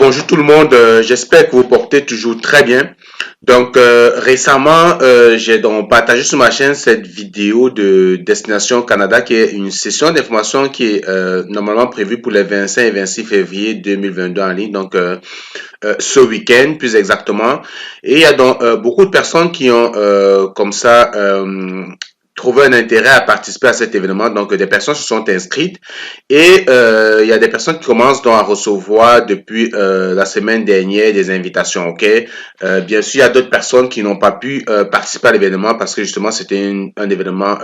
bonjour tout le monde. J'espère que vous portez toujours très bien. Donc récemment, j'ai donc partagé sur ma chaîne cette vidéo de Destination Canada qui est une session d'information qui est normalement prévue pour les 25 et 26 février 2022 en ligne. Donc ce week-end plus exactement. Et il y a donc beaucoup de personnes qui ont comme ça trouvé un intérêt à participer à cet événement. Donc des personnes se sont inscrites et il y a des personnes qui commencent donc à recevoir depuis la semaine dernière des invitations. Ok, bien sûr il y a d'autres personnes qui n'ont pas pu participer à l'événement parce que justement c'était un événement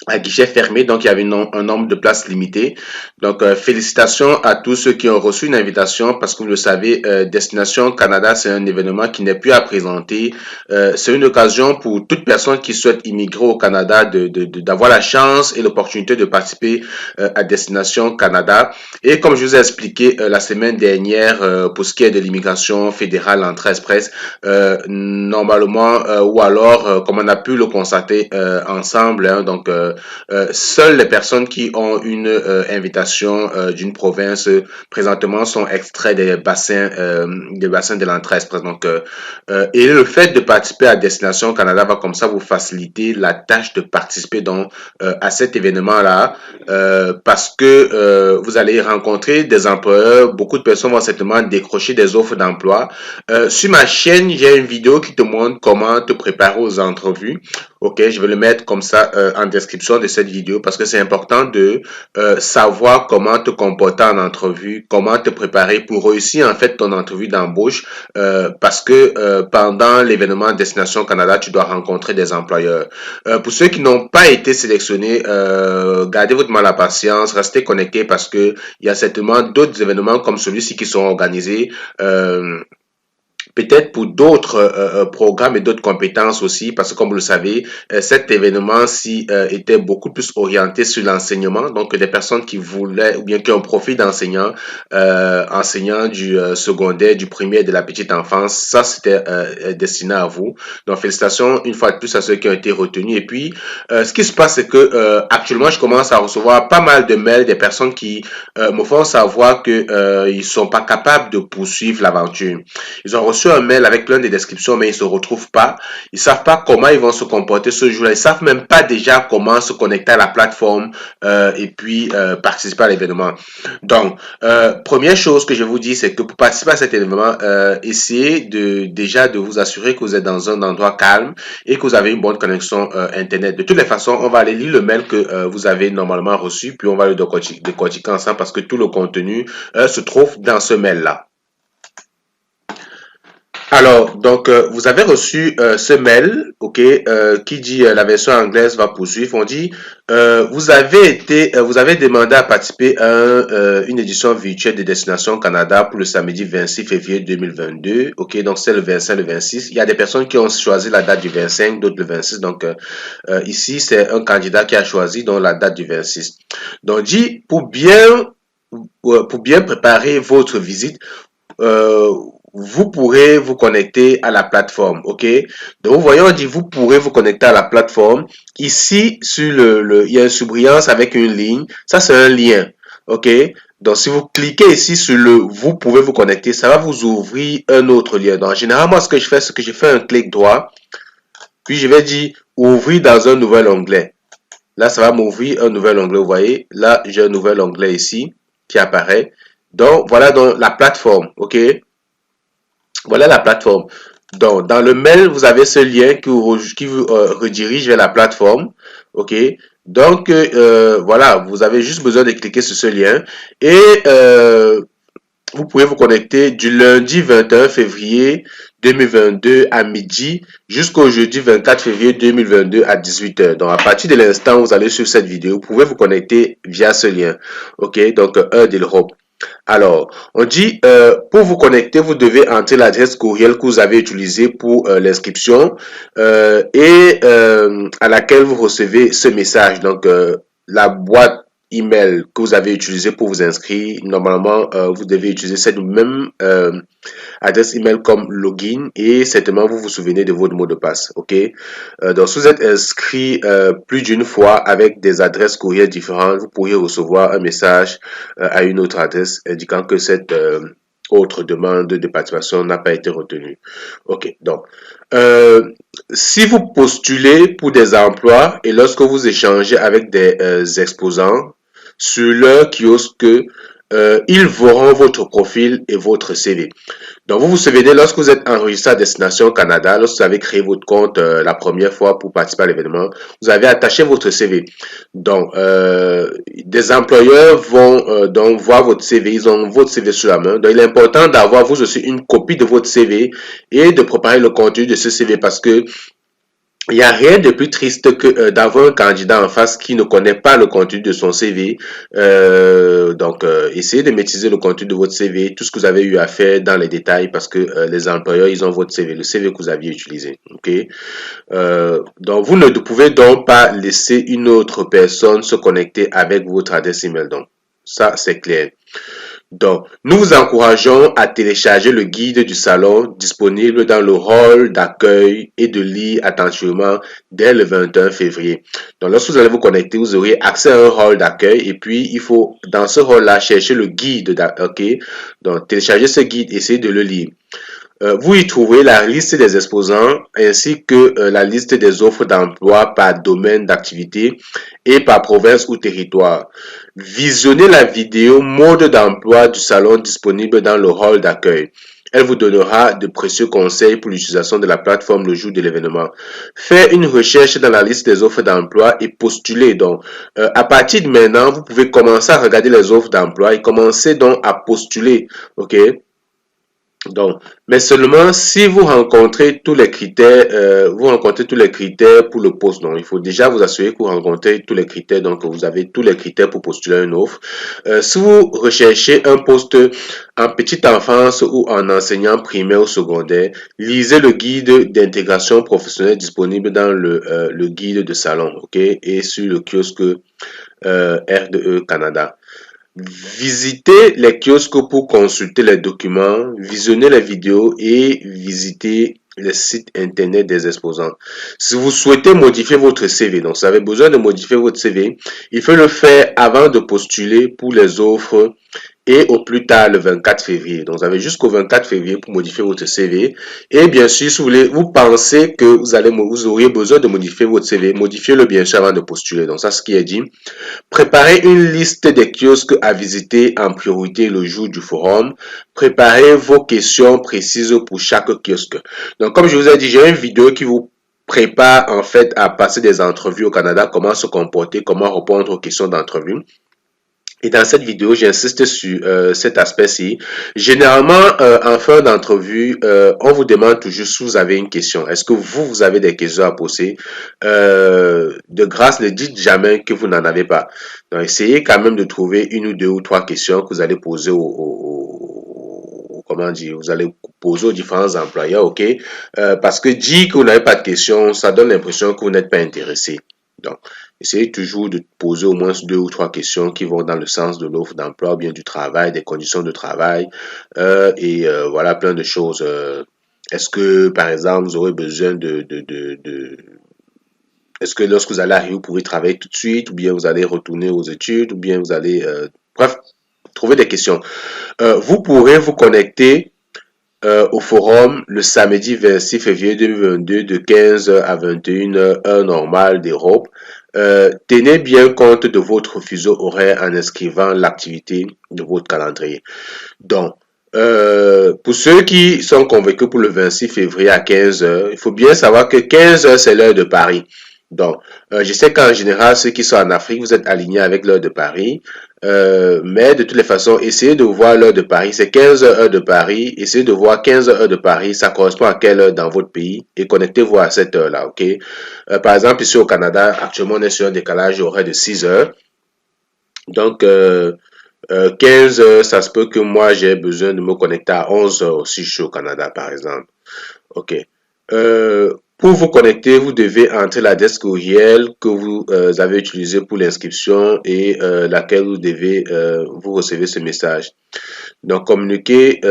à guichet fermé, donc il y avait un nombre de places limité. Donc, félicitations à tous ceux qui ont reçu une invitation parce que vous le savez, Destination Canada, c'est un événement qui n'est plus à présenter. C'est une occasion pour toute personne qui souhaite immigrer au Canada d'avoir la chance et l'opportunité de participer à Destination Canada. Et comme je vous ai expliqué la semaine dernière, pour ce qui est de l'immigration fédérale en express, normalement, ou alors, comme on a pu le constater ensemble, hein, donc seules les personnes qui ont une invitation d'une province présentement sont extraits des bassins de l'entrée express. Donc, et le fait de participer à Destination Canada va comme ça vous faciliter la tâche de participer donc à cet événement-là parce que vous allez rencontrer des employeurs. Beaucoup de personnes vont certainement décrocher des offres d'emploi. Sur ma chaîne, j'ai une vidéo qui te montre comment te préparer aux entrevues. Ok, je vais le mettre comme ça en description de cette vidéo parce que c'est important de savoir comment te comporter en entrevue, comment te préparer pour réussir en fait ton entrevue d'embauche parce que pendant l'événement Destination Canada, tu dois rencontrer des employeurs. Pour ceux qui n'ont pas été sélectionnés, gardez votre mal à patience, restez connectés parce que il y a certainement d'autres événements comme celui-ci qui sont organisés. Peut-être pour d'autres programmes et d'autres compétences aussi, parce que comme vous le savez, cet événement-ci était beaucoup plus orienté sur l'enseignement, donc des personnes qui voulaient ou bien qui ont profil d'enseignants, enseignants du secondaire, du primaire, de la petite enfance, ça c'était destiné à vous. Donc félicitations une fois de plus à ceux qui ont été retenus. Et puis, ce qui se passe, c'est que actuellement, je commence à recevoir pas mal de mails des personnes qui me font savoir que ils sont pas capables de poursuivre l'aventure. Ils ont reçu un mail avec plein de descriptions, mais ils se retrouvent pas. Ils savent pas comment ils vont se comporter ce jour-là. Ils savent même pas déjà comment se connecter à la plateforme et puis participer à l'événement. Donc, première chose que je vous dis, c'est que pour participer à cet événement, essayez déjà de vous assurer que vous êtes dans un endroit calme et que vous avez une bonne connexion Internet. De toutes les façons, on va aller lire le mail que vous avez normalement reçu, puis on va le décortiquer ensemble parce que tout le contenu se trouve dans ce mail-là. Alors, donc, vous avez reçu ce mail, ok, qui dit la version anglaise va poursuivre. On dit, vous avez demandé à participer à une édition virtuelle de Destination Canada pour le samedi 26 février 2022. Ok, donc c'est le 25, le 26. Il y a des personnes qui ont choisi la date du 25, d'autres le 26. Donc, ici, c'est un candidat qui a choisi donc la date du 26. Donc, dit, pour bien préparer votre visite, euh, vous pourrez vous connecter à la plateforme, ok? Donc, vous voyez, on dit vous pourrez vous connecter à la plateforme. Ici, sur il y a une surbrillance avec une ligne. Ça, c'est un lien, ok? Donc, si vous cliquez ici sur le vous pouvez vous connecter, ça va vous ouvrir un autre lien. Donc, généralement, ce que je fais, c'est que je fais un clic droit, puis je vais dire ouvrir dans un nouvel onglet. Là, ça va m'ouvrir un nouvel onglet. Vous voyez, là, j'ai un nouvel onglet ici qui apparaît. Donc, voilà donc la plateforme, ok? Voilà la plateforme. Donc, dans le mail, vous avez ce lien qui vous redirige vers la plateforme. OK? Donc, voilà, vous avez juste besoin de cliquer sur ce lien. Et vous pouvez vous connecter du lundi 21 février 2022 à midi jusqu'au jeudi 24 février 2022 à 18h. Donc, à partir de l'instant où vous allez sur cette vidéo, vous pouvez vous connecter via ce lien. OK? Donc, heure d'Europe. Alors, on dit, pour vous connecter, vous devez entrer l'adresse courriel que vous avez utilisée pour l'inscription et à laquelle vous recevez ce message. Donc, la boîte email que vous avez utilisée pour vous inscrire, normalement, vous devez utiliser cette même adresse email comme login et certainement vous vous souvenez de votre mot de passe. Ok, donc si vous êtes inscrit plus d'une fois avec des adresses courriel différentes, vous pourriez recevoir un message à une autre adresse indiquant que autre demande de participation n'a pas été retenue. Ok, donc, euh, si vous postulez pour des emplois et lorsque vous échangez avec des exposants sur leur kiosque, ils verront votre profil et votre CV. Donc, vous vous souvenez, lorsque vous êtes enregistré à Destination Canada, lorsque vous avez créé votre compte la première fois pour participer à l'événement, vous avez attaché votre CV. Donc, des employeurs vont donc voir votre CV, ils ont votre CV sur la main. Donc, il est important d'avoir vous aussi une copie de votre CV et de préparer le contenu de ce CV parce que il n'y a rien de plus triste que d'avoir un candidat en face qui ne connaît pas le contenu de son CV. Essayez de maîtriser le contenu de votre CV, tout ce que vous avez eu à faire dans les détails parce que les employeurs, ils ont votre CV, le CV que vous aviez utilisé. Ok. Donc, vous ne pouvez donc pas laisser une autre personne se connecter avec votre adresse email. Donc, ça, c'est clair. Donc, nous vous encourageons à télécharger le guide du salon disponible dans le hall d'accueil et de lire attentivement dès le 21 février. Donc, lorsque vous allez vous connecter, vous aurez accès à un hall d'accueil et puis il faut, dans ce hall-là, chercher le guide. OK? Donc, télécharger ce guide, essayez de le lire. Vous y trouverez la liste des exposants ainsi que la liste des offres d'emploi par domaine d'activité et par province ou territoire. Visionnez la vidéo mode d'emploi du salon disponible dans le hall d'accueil. Elle vous donnera de précieux conseils pour l'utilisation de la plateforme le jour de l'événement. Faites une recherche dans la liste des offres d'emploi et postulez donc. À partir de maintenant, vous pouvez commencer à regarder les offres d'emploi et commencer donc à postuler. OK? Donc, mais seulement si vous rencontrez tous les critères, vous rencontrez tous les critères pour le poste. Donc, il faut déjà vous assurer que vous rencontrez tous les critères, donc que vous avez tous les critères pour postuler une offre. Si vous recherchez un poste en petite enfance ou en enseignant primaire ou secondaire, lisez le guide d'intégration professionnelle disponible dans le guide de salon, ok, et sur le kiosque R2E Canada. Visitez les kiosques pour consulter les documents, visionner les vidéos et visiter les sites internet des exposants. Si vous souhaitez modifier votre CV, donc vous avez besoin de modifier votre CV, il faut le faire avant de postuler pour les offres et au plus tard le 24 février. Donc, vous avez jusqu'au 24 février pour modifier votre CV. Et bien sûr, si vous voulez, vous pensez que vous auriez besoin de modifier votre CV, modifiez-le bien sûr avant de postuler. Donc, ça, c'est ce qui est dit. Préparez une liste des kiosques à visiter en priorité le jour du forum. Préparez vos questions précises pour chaque kiosque. Donc, comme je vous ai dit, j'ai une vidéo qui vous prépare en fait à passer des entrevues au Canada, comment se comporter, comment répondre aux questions d'entrevue. Et dans cette vidéo, j'insiste sur cet aspect-ci. Généralement, en fin d'entrevue, on vous demande toujours si vous avez une question. Est-ce que vous avez des questions à poser? De grâce, ne dites jamais que vous n'en avez pas. Donc, essayez quand même de trouver une ou deux ou trois questions que vous allez poser comment dire, vous allez poser aux différents employeurs, ok? Parce que dire que vous n'avez pas de questions, ça donne l'impression que vous n'êtes pas intéressé. Donc, essayez toujours de poser au moins deux ou trois questions qui vont dans le sens de l'offre d'emploi, ou bien du travail, des conditions de travail, voilà, plein de choses. Est-ce que, par exemple, vous aurez besoin est-ce que lorsque vous allez arriver, vous pouvez travailler tout de suite, ou bien vous allez retourner aux études, ou bien vous allez... bref, trouver des questions. Vous pourrez vous connecter au forum le samedi 26 février 2022 de 15h à 21h, heure normale d'Europe. Tenez bien compte de votre fuseau horaire en inscrivant l'activité de votre calendrier. Donc, pour ceux qui sont convaincus pour le 26 février à 15h, il faut bien savoir que 15h, c'est l'heure de Paris. Donc, je sais qu'en général, ceux qui sont en Afrique, vous êtes alignés avec l'heure de Paris. Mais de toutes les façons, essayez de voir l'heure de Paris. C'est 15 heures de Paris. Essayez de voir 15 heures de Paris. Ça correspond à quelle heure dans votre pays. Et connectez-vous à cette heure-là, ok? Par exemple, ici au Canada, actuellement, on est sur un décalage horaire de 6 heures. Donc, 15 heures, ça se peut que moi, j'ai besoin de me connecter à 11 heures si je suis au Canada, par exemple. OK. Pour vous connecter, vous devez entrer l'adresse courriel que vous avez utilisée pour l'inscription et laquelle vous devez vous recevez ce message. Donc communiquez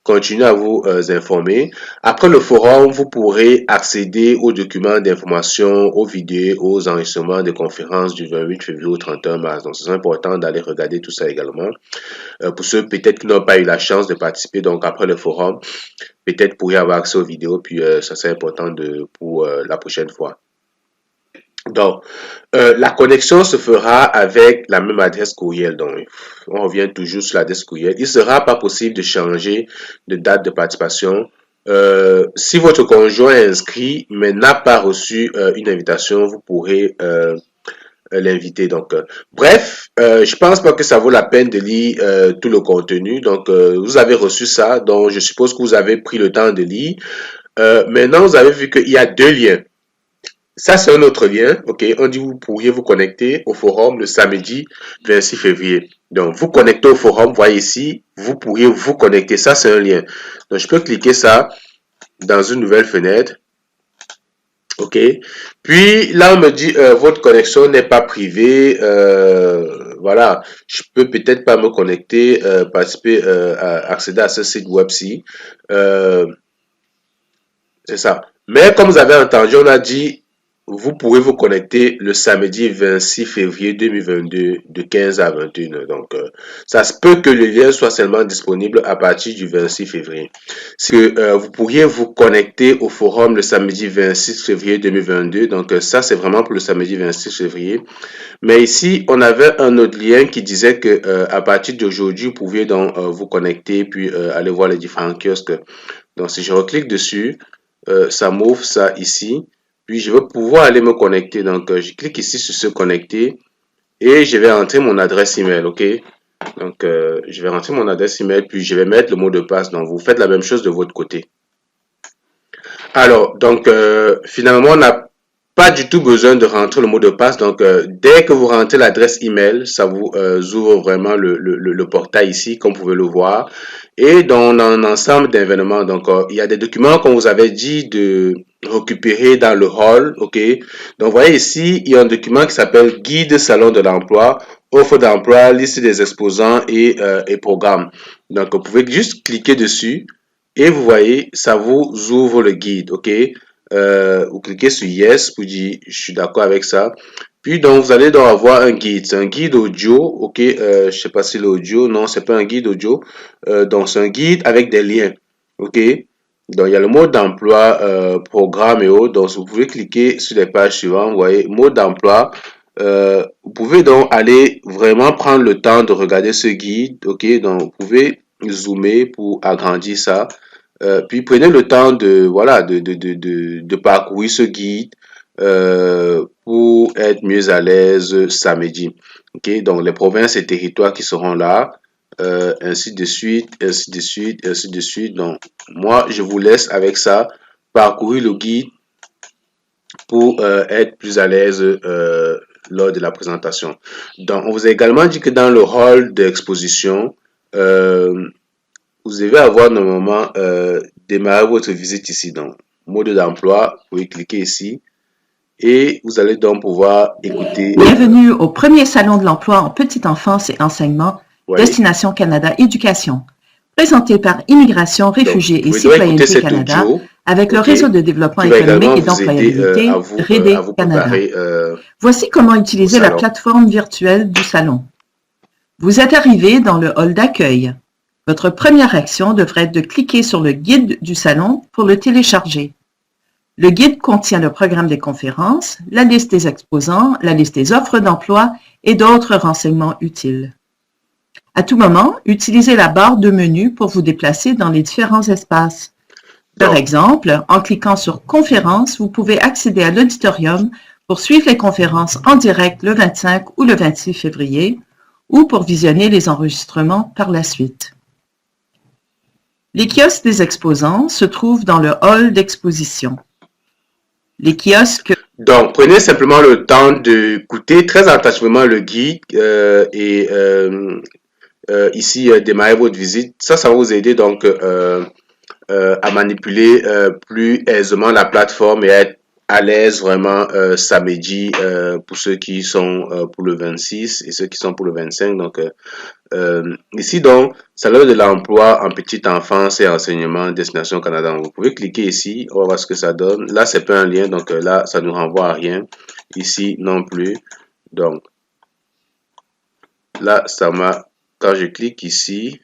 continuer à vous informer. Après le forum, vous pourrez accéder aux documents d'information, aux vidéos, aux enregistrements des conférences du 28 février au 31 mars. Donc, c'est important d'aller regarder tout ça également. Pour ceux peut-être qui n'ont pas eu la chance de participer, donc après le forum, peut-être pourriez avoir accès aux vidéos, puis ça c'est important pour la prochaine fois. Donc, la connexion se fera avec la même adresse courriel. Donc, on revient toujours sur l'adresse courriel. Il ne sera pas possible de changer de date de participation. Si votre conjoint est inscrit mais n'a pas reçu une invitation, vous pourrez l'inviter. Donc, bref, je pense pas que ça vaut la peine de lire tout le contenu. Donc, vous avez reçu ça. Donc, je suppose que vous avez pris le temps de lire. Maintenant, vous avez vu qu'il y a deux liens. Ça, c'est un autre lien. OK, on dit vous pourriez vous connecter au forum le samedi 26 février. Donc, vous connectez au forum, voyez ici, vous pourriez vous connecter. Ça, c'est un lien. Donc, je peux cliquer ça dans une nouvelle fenêtre. OK. Puis, là, on me dit, votre connexion n'est pas privée. Voilà. Je peux peut-être pas me connecter, participer, accéder à ce site web-ci. C'est ça. Mais comme vous avez entendu, on a dit vous pourrez vous connecter le samedi 26 février 2022 de 15 à 21h. Donc, ça se peut que le lien soit seulement disponible à partir du 26 février. Si vous pourriez vous connecter au forum le samedi 26 février 2022. Donc, ça, c'est vraiment pour le samedi 26 février. Mais ici, on avait un autre lien qui disait que à partir d'aujourd'hui, vous pouviez donc vous connecter puis aller voir les différents kiosques. Donc, si je reclique dessus, ça m'ouvre ça ici. Puis je vais pouvoir aller me connecter. Donc je clique ici sur se connecter et je vais entrer mon adresse email. OK? Donc je vais rentrer mon adresse email puis je vais mettre le mot de passe. Donc vous faites la même chose de votre côté. Alors donc finalement on n'a pas du tout besoin de rentrer le mot de passe. Donc, dès que vous rentrez l'adresse email, ça vous ouvre vraiment le portail ici, comme vous pouvez le voir. Et dans un ensemble d'événements, donc, il y a des documents, comme vous avez dit, de récupérer dans le hall, OK? Donc, vous voyez ici, il y a un document qui s'appelle Guide Salon de l'emploi, offre d'emploi, liste des exposants et programmes. Donc, vous pouvez juste cliquer dessus et vous voyez, ça vous ouvre le guide, OK? Vous cliquez sur Yes pour dire je suis d'accord avec ça. Puis donc vous allez donc avoir un guide. C'est un guide audio, ok. Je sais pas si l'audio, non, c'est pas un guide audio. Donc c'est un guide avec des liens, ok. Donc il y a le mode d'emploi, programme et autres. Donc vous pouvez cliquer sur les pages suivantes. Vous voyez mode d'emploi. Vous pouvez donc aller vraiment prendre le temps de regarder ce guide, ok. Donc vous pouvez zoomer pour agrandir ça. Puis prenez le temps de voilà de parcourir ce guide pour être mieux à l'aise samedi. Ok, donc les provinces et territoires qui seront là, ainsi de suite, ainsi de suite, ainsi de suite. Donc moi je vous laisse avec ça parcourir le guide pour être plus à l'aise lors de la présentation. Donc on vous a également dit que dans le hall d'exposition, vous devez avoir normalement démarré votre visite ici. Donc, mode d'emploi, vous pouvez cliquer ici et vous allez donc pouvoir écouter. Bienvenue au premier salon de l'emploi en petite enfance et enseignement, Destination Canada Éducation, présenté par Immigration, Réfugiés et Citoyenneté Canada, avec le réseau de développement économique et d'employabilité REDE Canada. Voici comment utiliser la plateforme virtuelle du salon. Vous êtes arrivé dans le hall d'accueil. Votre première action devrait être de cliquer sur le guide du salon pour le télécharger. Le guide contient le programme des conférences, la liste des exposants, la liste des offres d'emploi et d'autres renseignements utiles. À tout moment, utilisez la barre de menu pour vous déplacer dans les différents espaces. Par exemple, en cliquant sur « Conférences », vous pouvez accéder à l'auditorium pour suivre les conférences en direct le 25 ou le 26 février ou pour visionner les enregistrements par la suite. Les kiosques des exposants se trouvent dans le hall d'exposition. Les kiosques... Donc, prenez simplement le temps d'écouter très attentivement le guide et ici, démarrer votre visite. Ça va vous aider donc à manipuler plus aisément la plateforme et à être à l'aise vraiment samedi pour ceux qui sont pour le 26 et ceux qui sont pour le 25. Donc, ici, donc, salaire de l'emploi en petite enfance et enseignement Destination Canada. Donc, vous pouvez cliquer ici, on va voir ce que ça donne. Là, c'est pas un lien, donc là, ça nous renvoie à rien. Ici, non plus. Donc, là, ça m'a... Quand je clique ici,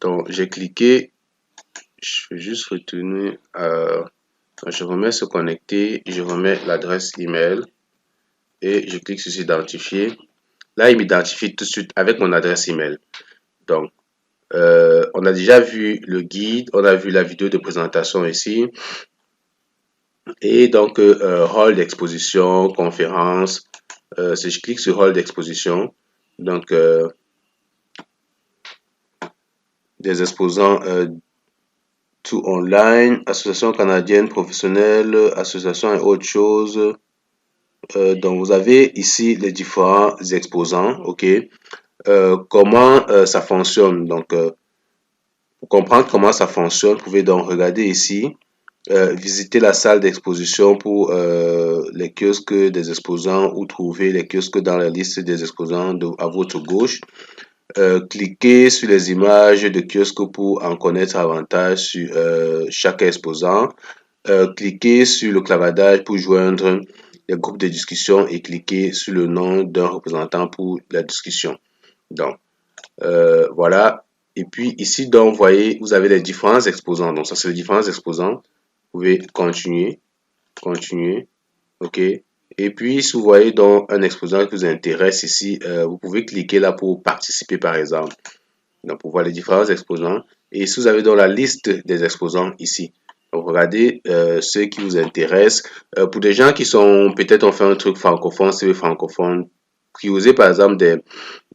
donc j'ai cliqué, je vais juste retourner je remets se connecter, je remets l'adresse email et je clique sur s'identifier. Là, il m'identifie tout de suite avec mon adresse email. Donc, on a déjà vu le guide, on a vu la vidéo de présentation ici. Et donc, hall d'exposition, conférence. Si je clique sur hall d'exposition, donc, des exposants tout online, association canadienne professionnelle, association et autres choses. Donc, vous avez ici les différents exposants, ok. Comment ça fonctionne. Donc, pour comprendre comment ça fonctionne, vous pouvez donc regarder ici, visiter la salle d'exposition pour les kiosques des exposants ou trouver les kiosques dans la liste des exposants à votre gauche. Cliquez sur les images de kiosques pour en connaître davantage sur chaque exposant. Cliquez sur le clavardage pour joindre les groupes de discussion et cliquez sur le nom d'un représentant pour la discussion. Donc, voilà. Et puis ici, donc, vous voyez, vous avez les différents exposants. Donc, ça, c'est les différents exposants. Vous pouvez continuer, ok. Et puis, si vous voyez donc un exposant qui vous intéresse ici, vous pouvez cliquer là pour participer, par exemple. Donc, pour voir les différents exposants. Et si vous avez dans la liste des exposants ici, donc regardez ceux qui vous intéressent. Pour des gens qui sont, peut-être on fait un truc francophone, c'est francophone, prioriser par exemple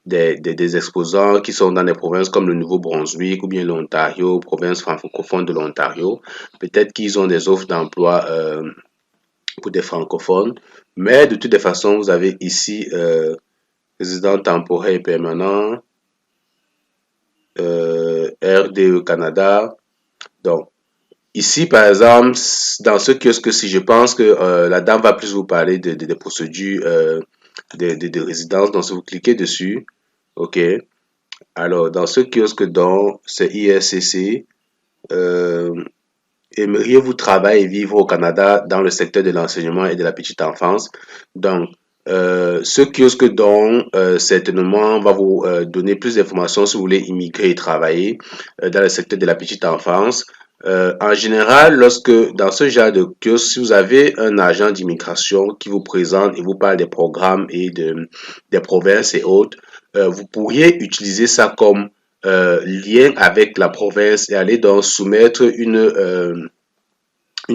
des exposants qui sont dans des provinces comme le Nouveau-Brunswick ou bien l'Ontario, province francophone de l'Ontario. Peut-être qu'ils ont des offres d'emploi pour des francophones. Mais de toutes les façons, vous avez ici résident temporaire et permanent, RDE Canada. Donc, ici, par exemple, dans ce kiosque, si je pense que la dame va plus vous parler des procédures de résidence, donc si vous cliquez dessus, ok. Alors, dans ce kiosque, donc, c'est ISCC. Aimeriez-vous travailler et vivre au Canada dans le secteur de l'enseignement et de la petite enfance? Donc, ce kiosque donc certainement va vous donner plus d'informations si vous voulez immigrer et travailler dans le secteur de la petite enfance. En général, lorsque dans ce genre de kiosque, si vous avez un agent d'immigration qui vous présente et vous parle des programmes et des provinces et autres, vous pourriez utiliser ça comme lien avec la province et aller donc soumettre une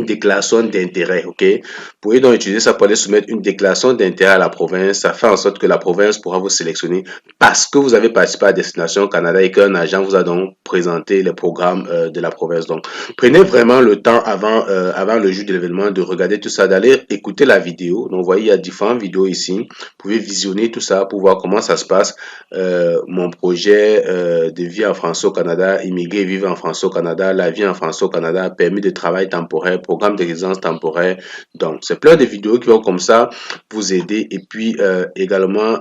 déclaration d'intérêt, ok? Vous pouvez donc utiliser ça pour aller soumettre une déclaration d'intérêt à la province. Ça fait en sorte que la province pourra vous sélectionner parce que vous avez participé à Destination Canada et qu'un agent vous a donc présenté les programmes de la province. Donc, prenez vraiment le temps avant le jour de l'événement de regarder tout ça, d'aller écouter la vidéo. Donc, vous voyez, il y a différentes vidéos ici. Vous pouvez visionner tout ça pour voir comment ça se passe. Mon projet de vie en France au Canada, immigrer vivre en France au Canada, la vie en France au Canada, permis de travail temporaire, programme de résidence temporaire. Donc, c'est plein de vidéos qui vont comme ça vous aider. Et puis, également,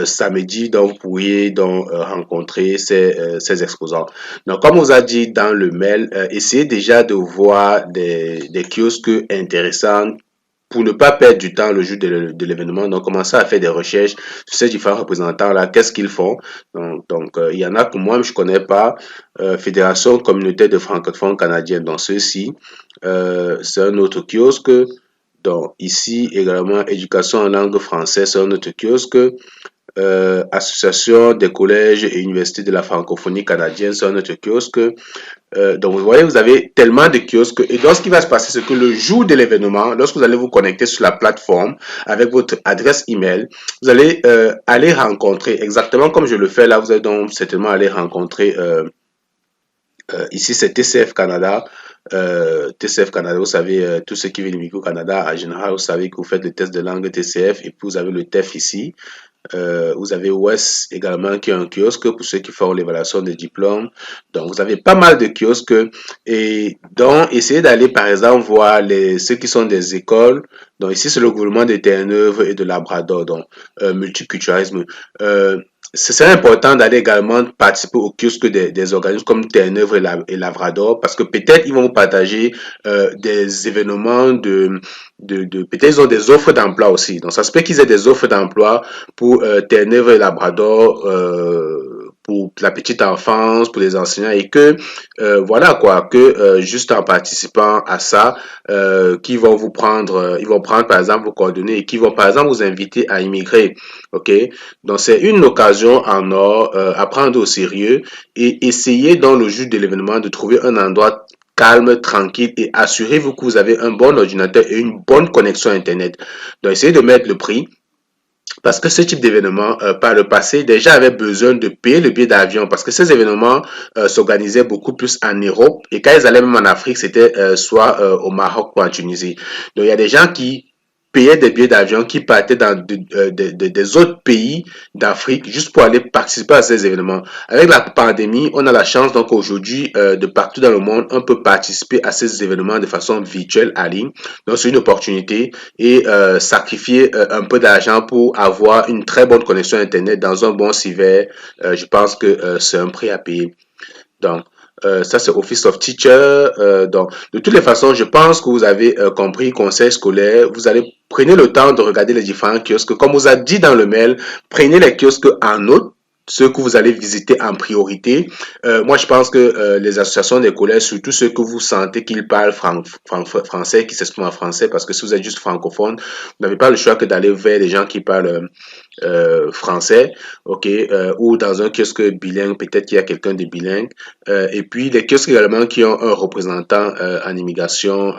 samedi, donc, vous pourriez donc rencontrer ces exposants. Donc, comme on vous a dit dans le mail, essayez déjà de voir des kiosques intéressants pour ne pas perdre du temps le jour de l'événement. Donc, commencez à faire des recherches sur ces différents représentants-là. Qu'est-ce qu'ils font? Donc, il y en a que moi, je connais pas. Fédération communautaire de francophones canadiens. Donc, ceux-ci, c'est un autre kiosque. Donc, ici, également, éducation en langue française, c'est un autre kiosque. Association des collèges et universités de la francophonie canadienne, c'est un autre kiosque. Donc, vous voyez, vous avez tellement de kiosques. Et donc, ce qui va se passer, c'est que le jour de l'événement, lorsque vous allez vous connecter sur la plateforme avec votre adresse email, vous allez aller rencontrer, exactement comme je le fais là, vous allez donc certainement aller rencontrer, ici c'est TCF Canada. TCF Canada, vous savez, tous ceux qui viennent immigrer au Canada, en général, vous savez que vous faites le test de langue TCF et puis vous avez le TEF ici. Vous avez West également qui est un kiosque pour ceux qui font l'évaluation des diplômes. Donc, vous avez pas mal de kiosques et donc, essayez d'aller par exemple voir ceux qui sont des écoles. Donc, ici, c'est le gouvernement de Terre-Neuve et de Labrador, donc multiculturalisme. C'est important d'aller également participer au kiosque des organismes comme Terre-Neuve et Labrador parce que peut-être ils vont vous partager des événements peut-être ils ont des offres d'emploi aussi. Donc, ça se peut qu'ils aient des offres d'emploi pour Terre-Neuve et Labrador, pour la petite enfance, pour les enseignants et que voilà quoi, que juste en participant à ça, qui vont vous prendre, ils vont prendre par exemple vos coordonnées et qui vont par exemple vous inviter à immigrer, ok? Donc c'est une occasion en or à prendre au sérieux et essayer dans le jour de l'événement de trouver un endroit calme, tranquille et assurez-vous que vous avez un bon ordinateur et une bonne connexion Internet. Donc essayez de mettre le prix. Parce que ce type d'événement, par le passé, déjà avait besoin de payer le billet d'avion parce que ces événements s'organisaient beaucoup plus en Europe et quand ils allaient même en Afrique, c'était soit au Maroc ou en Tunisie. Donc il y a des gens qui payaient des billets d'avion, qui partaient dans des autres pays d'Afrique juste pour aller participer à ces événements. Avec la pandémie, on a la chance donc aujourd'hui de partout dans le monde, on peut participer à ces événements de façon virtuelle en ligne. Donc c'est une opportunité et sacrifier un peu d'argent pour avoir une très bonne connexion Internet dans un bon cyber, je pense que c'est un prix à payer. Donc, ça, c'est Office of Teacher. Donc, de toutes les façons, je pense que vous avez compris, conseil scolaire. Vous allez prenez le temps de regarder les différents kiosques. Comme vous a dit dans le mail, prenez les kiosques en note, ceux que vous allez visiter en priorité. Moi, je pense que les associations des collèges, surtout ceux que vous sentez qu'ils parlent français, qui s'expriment en français, parce que si vous êtes juste francophone, vous n'avez pas le choix que d'aller vers les gens qui parlent français, ok, ou dans un kiosque bilingue, peut-être qu'il y a quelqu'un de bilingue. Et puis les kiosques également qui ont un représentant en immigration,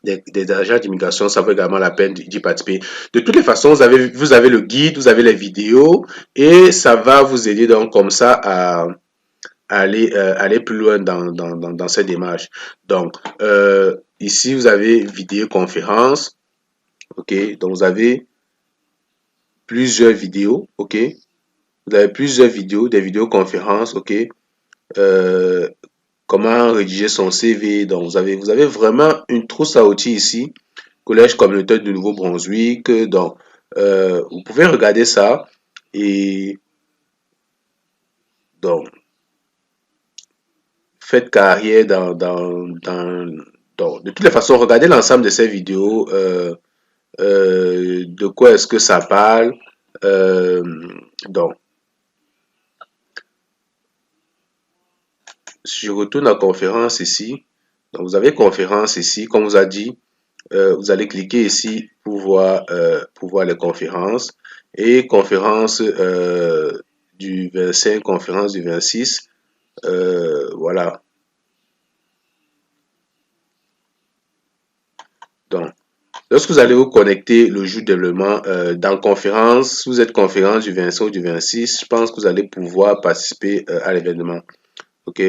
des agents d'immigration, ça vaut également la peine d'y participer. De toutes les façons, vous avez le guide, vous avez les vidéos et ça va vous aider donc comme ça à aller plus loin dans cette démarche. Donc, ici, vous avez vidéoconférence, ok, donc vous avez plusieurs vidéos, ok, vous avez plusieurs vidéos, des vidéoconférences, ok, euh, comment rédiger son CV. Donc, vous avez vraiment une trousse à outils ici. Collège communautaire du Nouveau-Brunswick. Donc, vous pouvez regarder ça. Et donc, faites carrière de toutes les façons, regardez l'ensemble de ces vidéos. De quoi est-ce que ça parle. Euh, donc, je retourne à conférence ici. Donc, vous avez conférence ici, comme vous a dit. Vous allez cliquer ici pour voir les conférences. Et conférence du 25, conférence du 26. Voilà. Donc, lorsque vous allez vous connecter le jour de développement dans conférence, si vous êtes conférence du 25 ou du 26, je pense que vous allez pouvoir participer à l'événement. OK?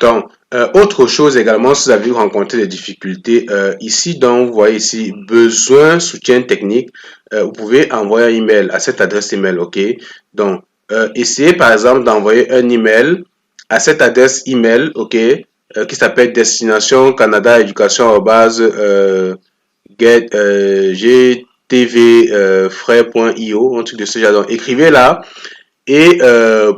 Donc, autre chose également, si vous avez rencontré des difficultés, ici, donc, vous voyez ici, besoin, soutien technique, vous pouvez envoyer un email à cette adresse email, ok? Donc, essayez par exemple d'envoyer un email à cette adresse email, ok? Qui s'appelle Destination Canada Éducation gtv-frais.io, un truc de ce genre. Donc, écrivez là et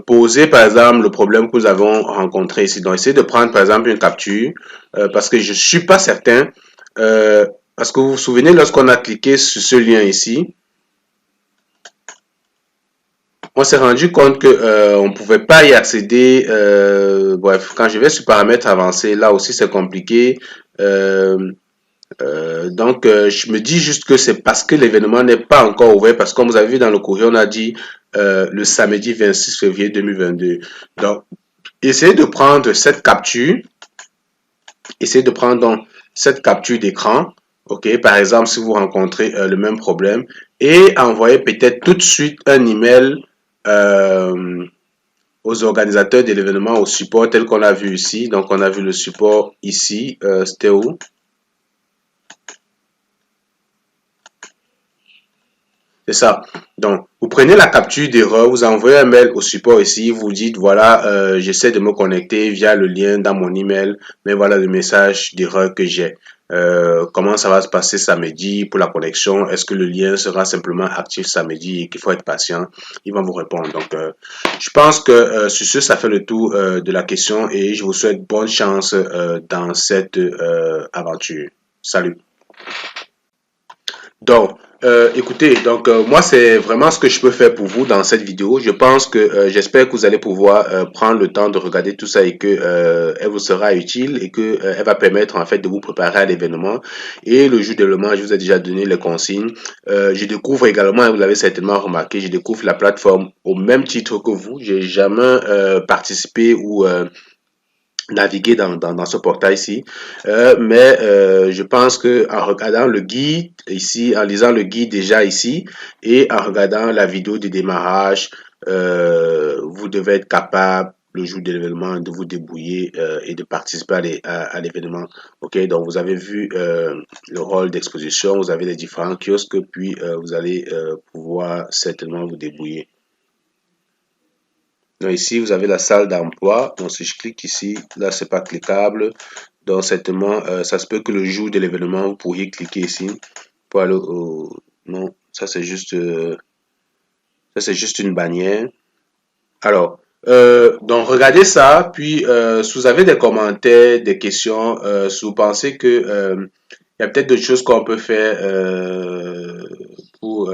poser par exemple le problème que nous avons rencontré ici. Donc, essayez de prendre par exemple une capture parce que je ne suis pas certain. Parce que vous vous souvenez, lorsqu'on a cliqué sur ce lien ici, on s'est rendu compte que on ne pouvait pas y accéder. Bref, quand je vais sur paramètres avancés, là aussi c'est compliqué. Euh, donc, je me dis juste que c'est parce que l'événement n'est pas encore ouvert, parce que comme vous avez vu dans le courrier, on a dit le samedi 26 février 2022. Donc, essayez de prendre cette capture, essayez de prendre donc cette capture d'écran, ok, par exemple, si vous rencontrez le même problème, et envoyez peut-être tout de suite un email euh, aux organisateurs de l'événement, au support tel qu'on a vu ici. Donc, on a vu le support ici, c'était où? C'est ça. Donc, vous prenez la capture d'erreur, vous envoyez un mail au support ici, vous dites, voilà, j'essaie de me connecter via le lien dans mon email, mais voilà le message d'erreur que j'ai. Comment ça va se passer samedi pour la connexion? Est-ce que le lien sera simplement actif samedi et qu'il faut être patient? Ils vont vous répondre. Donc, je pense que sur ce, ça fait le tour de la question et je vous souhaite bonne chance dans cette aventure. Salut. Donc, écoutez, moi c'est vraiment ce que je peux faire pour vous dans cette vidéo. Je pense que j'espère que vous allez pouvoir prendre le temps de regarder tout ça et que elle vous sera utile et que elle va permettre en fait de vous préparer à l'événement. Et le jour de l'événement, je vous ai déjà donné les consignes. Je découvre également, vous l'avez certainement remarqué, je découvre la plateforme au même titre que vous. J'ai jamais participé ou naviguer dans ce portail-ci. Mais je pense que en regardant le guide ici, en lisant le guide déjà ici et en regardant la vidéo de démarrage, vous devez être capable le jour de l'événement de vous débrouiller et de participer à l'événement. Ok, donc vous avez vu le rôle d'exposition, vous avez les différents kiosques, puis vous allez pouvoir certainement vous débrouiller. Donc ici, vous avez la salle d'emploi. Donc si je clique ici, là, c'est pas cliquable. Donc certainement, ça se peut que le jour de l'événement, vous pourriez cliquer ici pour aller au... Non, ça c'est juste une bannière. Alors, donc regardez ça, puis si vous avez des commentaires, des questions, si vous pensez que il y a peut-être d'autres choses qu'on peut faire pour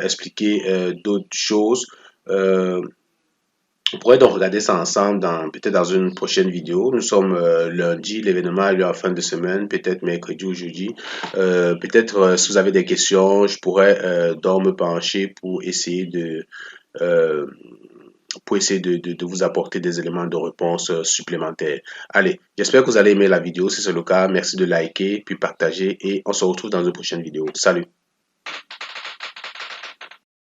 expliquer d'autres choses. On pourrait donc regarder ça ensemble peut-être dans une prochaine vidéo. Nous sommes lundi, l'événement a lieu en fin de semaine, peut-être mercredi ou jeudi. Peut-être si vous avez des questions, je pourrais donc me pencher euh, pour essayer de vous apporter des éléments de réponse supplémentaires. Allez, j'espère que vous allez aimer la vidéo. Si c'est le cas, merci de liker, puis partager et on se retrouve dans une prochaine vidéo. Salut!